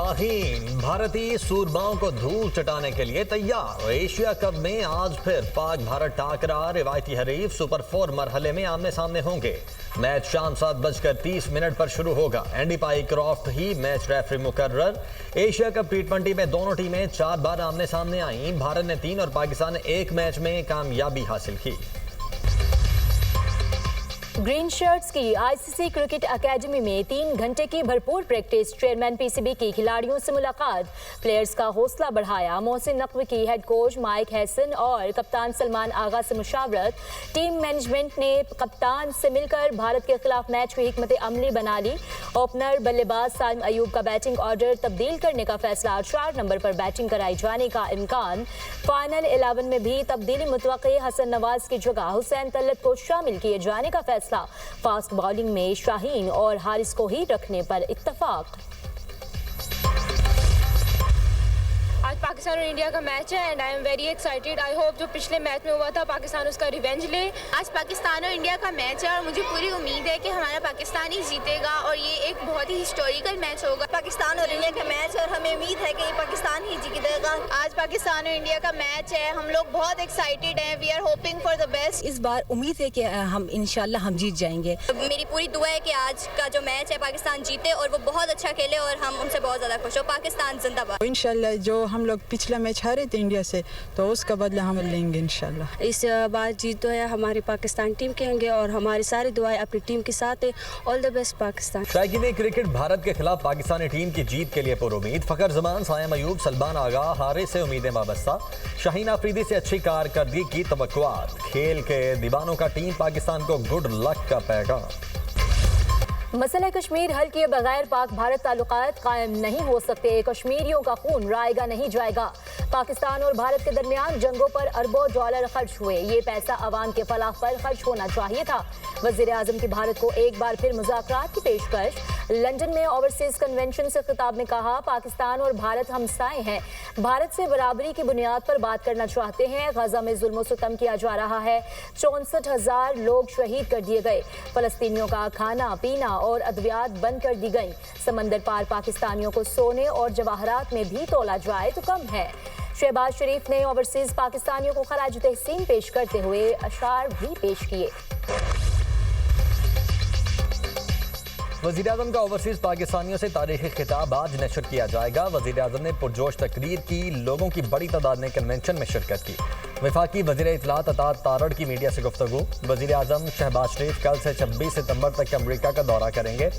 शाहीन भारतीय सूरमाओं को धूल चटाने के लिए तैयार। एशिया कप में आज फिर पाक भारत टाकरा, रिवायती हरीफ सुपर 4 मरहले में आमने सामने होंगे। मैच शाम 7:30 पर शुरू होगा। एंडी पाईक्रॉफ्ट ही मैच रेफरी मुकर्रर। एशिया कप T20 में दोनों टीमें 4 बार आमने सामने आई। भारत ने 3 और पाकिस्तान ने 1 मैच में कामयाबी हासिल की। ग्रीन शर्ट्स की आईसीसी क्रिकेट एकेडमी में 3 घंटे की भरपूर प्रैक्टिस। चेयरमैन पीसीबी की खिलाड़ियों से मुलाकात, प्लेयर्स का हौसला बढ़ाया। मोहसिन नकवी की हेड कोच माइक हैसन और कप्तान सलमान आगा से मुशावरत। टीम मैनेजमेंट ने कप्तान से मिलकर भारत के खिलाफ मैच की हिकमत अमली बना ली। ओपनर बल्लेबाज सालिम अयूब का बैटिंग ऑर्डर तब्दील करने का फैसला। 4 नंबर पर बैटिंग कराई जाने का इम्कान। फाइनल 11 में भी तब्दीली मुतवक्की। हसन नवाज की जगह हुसैन तलत को शामिल किए जाने का फैसला। फास्ट बॉलिंग में शाहीन और हारिस को ही रखने पर इत्तफाक। आज पाकिस्तान और इंडिया का मैच है and I am very excited. I hope जो पिछले मैच में हुआ था पाकिस्तान उसका रिवेंज ले। आज पाकिस्तान और इंडिया का मैच है और मुझे पूरी उम्मीद है कि हमारा पाकिस्तान ही जीतेगा और ये एक बहुत ही हिस्टोरिकल मैच होगा। पाकिस्तान और इंडिया का मैच और हमें उम्मीद है कि ये पाकिस्तान ही जीतेगा। आज पाकिस्तान और इंडिया का मैच है, हम लोग बहुत एक्साइटेड हैं। We are hoping for the best. इस बार उम्मीद है कि हम इंशाल्लाह हम जीत जाएंगे। मेरी पूरी दुआ है कि आज का जो मैच है पाकिस्तान जीते और वो बहुत अच्छा खेले और हम उनसे बहुत ज़्यादा खुश हो। पाकिस्तान जिंदाबाद। इंशाल्लाह जो हम लोग पिछला मैच हारे थे इंडिया से, तो उसका बदला हम लेंगे इंशाल्लाह। इस बार जीत तो है हमारी पाकिस्तान टीम के होंगे और हमारी सारी दुआएं अपनी टीम के साथ है। All the best Pakistan. शायकीन क्रिकेट भारत के खिलाफ पाकिस्तानी टीम की जीत के लिए पुरुमीद। फखर जमान, सालिम अयूब, सलमान आगा, हारिस से उम्मीदें वाबस्ता। शाहीन अफरीदी से अच्छी कारकर्दगी की तवक्कुआत। खेल के दीवानों का टीम पाकिस्तान को गुड लक का पैगाम। मसला कश्मीर हल किए बगैर पाक भारत ताल्लुकात कायम नहीं हो सकते। कश्मीरियों का खून रायगा नहीं जाएगा। पाकिस्तान और भारत के दरमियान जंगों पर अरबों डॉलर खर्च हुए। ये पैसा अवाम के फलाह पर खर्च होना चाहिए था। वज़ीर आज़म की भारत को एक बार फिर मुज़ाकरात की पेशकश। लंदन में ओवरसीज कन्वेंशन से खिताब में कहा, पाकिस्तान और भारत हमसाए हैं। भारत से बराबरी की बुनियाद पर बात करना चाहते हैं। गजा में जुल्म सितम किया जा रहा है। 64,000 लोग शहीद कर दिए गए। फलस्तीनियों का खाना पीना और अद्वियात बंद कर दी गई। समंदर पार पाकिस्तानियों को सोने और जवाहरात में भी तोला जाए तो कम है। शहबाज शरीफ ने ओवरसीज पाकिस्तानियों को खराज तहसीन पेश करते हुए अशार भी पेश किए। वज़ीर आज़म का ओवरसीज पाकिस्तानियों से तारीखी खिताब आज नशर किया जाएगा। वज़ीर आज़म ने पुरजोश तकरीर की। लोगों की बड़ी तादाद ने कन्वेंशन में शिरकत की। वफाकी वज़ीर इत्तलात अतात तारड़ की मीडिया से गुफ्तगू। वज़ीर आज़म शहबाज शरीफ कल से 26 सितंबर तक अमरीका का दौरा करेंगे।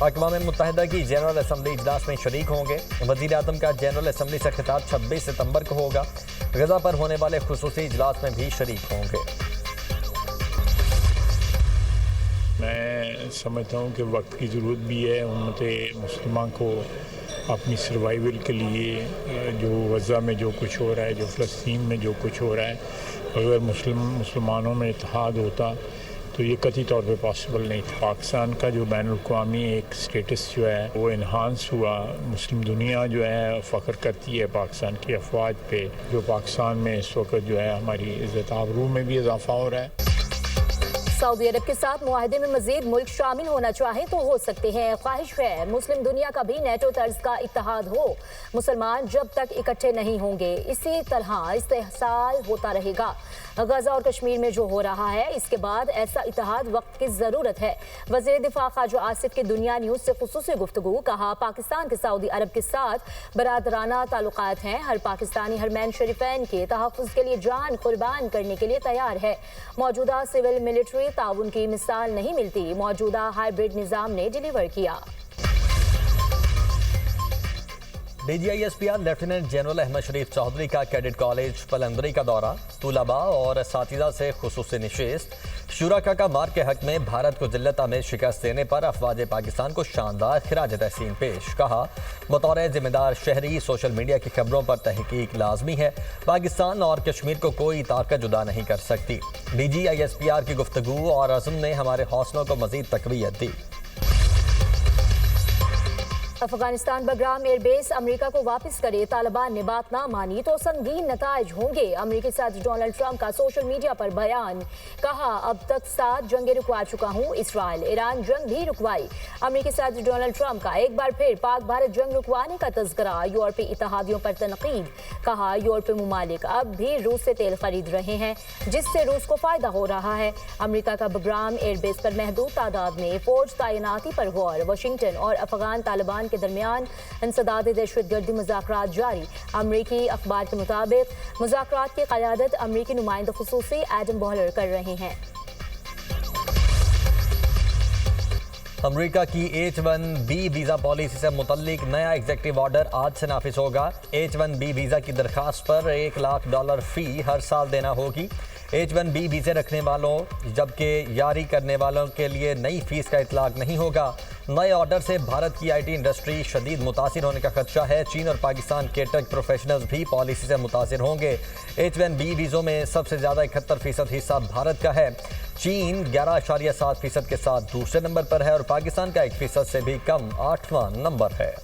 अक़वाम मुत्तहिदा की जनरल असम्बली इजलास में शरीक होंगे। वज़ीर आज़म का जनरल असम्बली से खिताब 26 सितंबर को होगा। गजा पर होने वाले खुसूसी इजलास में भी शरीक होंगे। मैं समझता हूँ कि वक्त की ज़रूरत भी है। उम्मत मुस्लिमान को अपनी सर्वाइवल के लिए जो गज़ा में जो कुछ हो रहा है, जो फ़लस्तीन में जो कुछ हो रहा है, अगर मुसलमानों में इत्तेहाद होता तो ये कतई तौर पे पॉसिबल नहीं था। पाकिस्तान का जो बैनुल-अक़वामी एक स्टेटस जो है वो इन्हांस हुआ। मुस्लिम दुनिया जो है फ़ख्र करती है पाकिस्तान की अफवाज पे। जो पाकिस्तान में इस वक्त जो है हमारी इज़्ज़त आबरू में भी इजाफ़ा हो रहा है। सऊदी अरब के साथ मुआहदे में मजीद मुल्क शामिल होना चाहे तो हो सकते हैं। ख्वाहिश है मुस्लिम दुनिया का भी नेटो तर्ज का इत्तेहाद हो। मुसलमान जब तक इकट्ठे नहीं होंगे इसी तरह इस्तेहसाल होता रहेगा। गजा और कश्मीर में जो हो रहा है इसके बाद ऐसा इत्तेहाद वक्त की ज़रूरत है। वज़ीर दिफा ख्वाजा आसिफ की दुनिया न्यूज़ से खुसूसी गुफ्तगू। कहा, पाकिस्तान के सऊदी अरब के साथ बरादराना ताल्लुकात हैं। हर पाकिस्तानी हरमैन शरीफैन के तहफ़्फ़ुज़ के लिए जान कुर्बान करने के लिए तैयार है। मौजूदा सिविल मिलिट्री ताउन की मिसाल नहीं मिलती। मौजूदा हाइब्रिड निज़ाम ने डिलीवर किया। DGISPR लेफ्टिनेंट जनरल अहमद शरीफ चौधरी का कैडेट कॉलेज पलंदरी का दौरा। तुलबा और साथीज़ा से खुसूसी निशिस्त। शुरा का मार्ग के हक में भारत को जिल्लत में शिकस्त देने पर अफवाज पाकिस्तान को शानदार खिराज तहसीन पेश। कहा, बतौर जिम्मेदार शहरी सोशल मीडिया की खबरों पर तहकीक लाजमी है। पाकिस्तान और कश्मीर को कोई ताकत जुदा नहीं कर सकती। DGISPR की गुफ्तगू और अज़्म ने हमारे हौसलों को मज़ीद तक़वियत दी। अफगानिस्तान बग्राम एयरबेस अमेरिका को वापस करे, तालिबान ने बात ना मानी तो संगीन नताइज होंगे। अमेरिकी सदर डोनाल्ड ट्रंप का सोशल मीडिया पर बयान, कहा अब तक 7 जंगें रुकवा चुका हूं। इसराइल ईरान जंग भी रुकवाई। अमेरिकी सदर डोनाल्ड ट्रंप का एक बार फिर पाक भारत जंग रुकवाने का तज़किरा। यूरोपीय इत्तेहादियों पर तनकीद, कहा यूरोपीय ममालिक अब भी रूस से तेल खरीद रहे हैं जिससे रूस को फायदा हो रहा है। अमेरिका का बग्राम एयरबेस पर महदूद तादाद में फौज तैनाती पर गौर। वाशिंगटन और अफगान तालिबान के दरमियान इंसदाद दहशतगर्दी मुज़ाकरात जारी। अमरीकी अखबार के मुताबिक मुज़ाकरात की क़यादत अमरीकी नुमाइंदा खुसूसी एडम बॉलर कर रहे हैं। अमेरिका की H-1B वीज़ा पॉलिसी से मुतल्लिक नया एग्जीक्यूटिव ऑर्डर आज से नाफिज होगा। H-1B वीज़ा की दरखास्त पर $1 लाख फ़ी हर साल देना होगी। H-1B वीज़े रखने वालों जबकि जारी करने वालों के लिए नई फीस का इतलाक नहीं होगा। नए ऑर्डर से भारत की IT इंडस्ट्री शदीद मुतासिर होने का खदशा है। चीन और पाकिस्तान के टेक प्रोफेशनल्स भी पॉलिसी से मुतासिर होंगे। H-1B वीज़ों में सबसे ज़्यादा 71% हिस्सा भारत का है। चीन 11.7% के साथ दूसरे नंबर पर है और पाकिस्तान का 1% से भी कम 8वां नंबर है।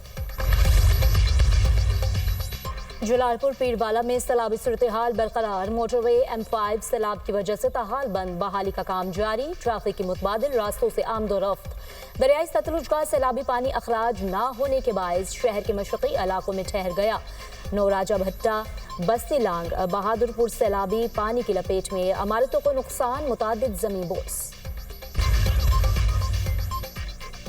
जलालपुर पीरवाला में सैलाबी सूरत हाल बरकरार। मोटरवे M5 सैलाब की वजह से ताहाल बंद, बहाली का काम जारी। ट्रैफिक की मुतबादिल रास्तों से आमदोरफ्त। दरियाई सतलुज का सैलाबी पानी अखराज ना होने के बायस शहर के मशरक़ी इलाकों में ठहर गया। नौराजा भट्टा, बस्ती लांग, बहादुरपुर सैलाबी पानी की लपेट में, इमारतों को नुकसान, मुतादिद ज़मीन बोस।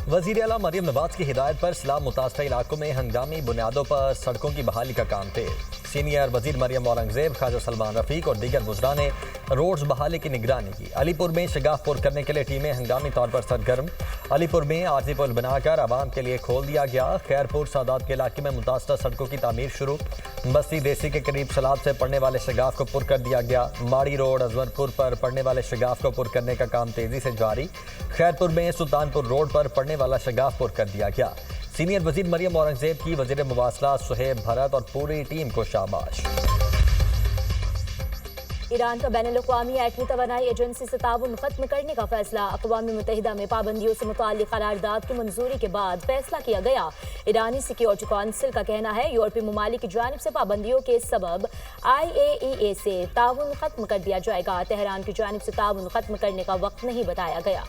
वज़ीर आला मरियम नवाज की हिदायत पर सैलाब मुतासरा इलाकों में हंगामी बुनियादों पर सड़कों की बहाली का काम तेज। सीनियर वज़ीर मरियम औरंगज़ेब, ख्वाजा सलमान रफ़ीक और दीगर वज़रा ने रोड्स बहाली की निगरानी की। अलीपुर में शगाफ पुर करने के लिए टीमें हंगामी तौर पर सरगर्म। अलीपुर में आरजी पुल बनाकर आवाम के लिए खोल दिया गया। खैरपुर सादात के इलाके में मुतासरा सड़कों की तामीर शुरू। बस्ती देसी के करीब सैलाब से पड़ने वाले शगाफ को पुर कर दिया गया। माड़ी रोड अजवरपुर पर पड़ने वाले शगाफ को पुर करने का काम तेजी से जारी। खैरपुर में सुल्तानपुर रोड पर पड़ने वाला शगाफ पुर कर दिया गया। सीनियर वज़ीर मरियम औरंगज़ेब की वज़ीर मुवासलात सुहेब भरत और पूरी टीम को शाबाश। ईरान का बैनुल-अक़वामी एटमी तवानाई एजेंसी से ताउन खत्म करने का फैसला। अक़वाम मुत्तहिदा में पाबंदियों से मुताल्लिक़ करारदाद की मंजूरी के बाद फैसला किया गया। ईरानी सिक्योरिटी काउंसिल का कहना है यूरोपीय ममालिक की जानिब से पाबंदियों के सबब IAEA से ताउन खत्म कर दिया जाएगा। तेहरान की जानिब से ताउन खत्म करने का वक्त नहीं बताया गया।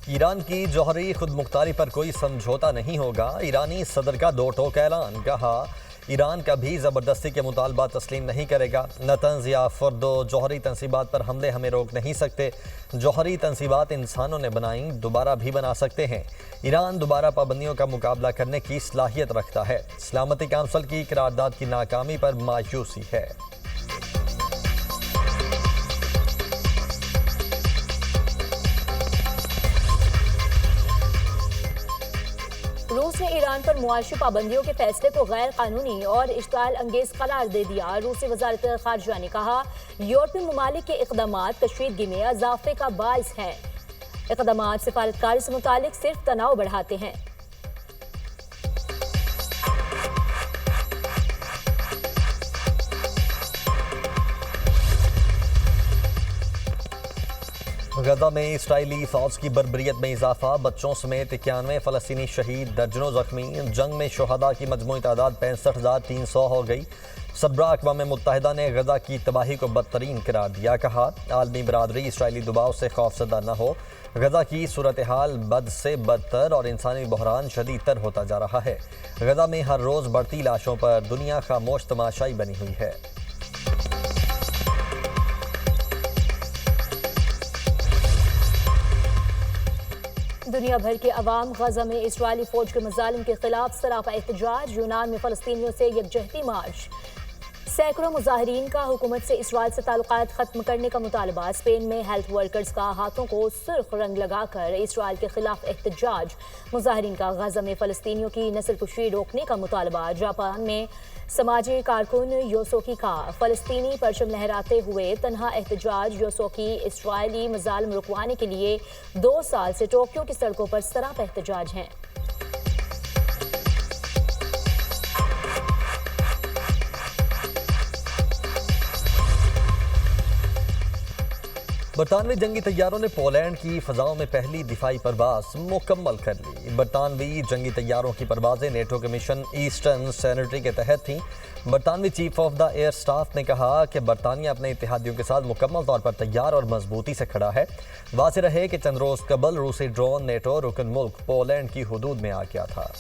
ईरान की जौहरी खुदमुख्तारी पर कोई समझौता नहीं होगा। ईरानी सदर का 2 टोक ऐलान, कहा ईरान कभी ज़बरदस्ती के मुतालबा तस्लीम नहीं करेगा। नतंज़ या फर्दो जौहरी तनसीबात पर हमले हमें रोक नहीं सकते। जौहरी तनसीबात इंसानों ने बनाई, दोबारा भी बना सकते हैं। ईरान दोबारा पाबंदियों का मुकाबला करने की सलाहियत रखता है। सलामती काउंसिल की करारदाद की नाकामी पर मायूसी है। रूस ने ईरान पर मुआशी पाबंदियों के फैसले को गैर कानूनी और इश्ताल अंगेज करार दे दिया। रूसी वज़ारत ख़ारजा ने कहा यूरोपीय ममालिक के इक़दामात कशीदगी में इजाफे का बाइस हैं। इक़दामात सिफारतकारी से मुतालिक सिर्फ तनाव बढ़ाते हैं। गजा में इसराइली फौज की बर्बरियत में इजाफा। बच्चों समेत 91 फ़लस्तीनी शहीद, दर्जनों जख्मी। जंग में शुहदा की मजमूई तादाद 65,300 हो गई। सबरा अक़वाम मुत्तहिदा ने गजा की तबाही को बदतरीन करार दिया। कहा आलमी बरादरी इसराइली दबाव से खौफजदा न हो। गजा की सूरत हाल बद से बदतर और इंसानी बहरान शदीद तर होता जा रहा है। गजा में हर रोज़ बढ़ती लाशों पर दुनिया खामोश तमाशाई बनी हुई है। दुनिया भर के अवाम गजा में इसराइली फौज के मजालिम के खिलाफ सरापा एहतजाज। यूनान में फ़लस्तीनियों से यकजहती मार्च। सैकड़ों मुजाहिरीन का हुकूमत से इसराइल से ताल्लुकात खत्म करने का मुतालबा। स्पेन में हेल्थ वर्कर्स का हाथों को सुर्ख रंग लगाकर इसराइल के खिलाफ एहतजाज। मुजाहिरीन का गजा में फ़लस्तीनियों की नस्लकुशी रोकने का मुतालबा। जापान में समाजी कारकुन योसोकी का फ़लस्तीनी परचम लहराते हुए तन्हा एहतजाज। योसोकी इसराइली मजालिम रुकवाने के लिए 2 साल से टोक्यो की सड़कों पर सरापा एहतजाज हैं। बरतानवी जंगी तैयारों ने पोलैंड की फ़ज़ाओं में पहली दिफाई परवाज़ मुकम्मल कर ली। बरतानवी जंगी तैयारों की परवाज़ें नेटो के मिशन ईस्टर्न सैनिटरी के तहत थीं। बरतानवी chief of the air staff ने कहा कि बरतानिया अपने इत्तेहादियों के साथ मुकम्मल तौर पर तैयार और मजबूती से खड़ा है। वाज़ेह रहे कि चंद रोज़ कबल रूसी ड्रोन नेटो रुकन मुल्क पोलैंड की हुदूद में आ गया था।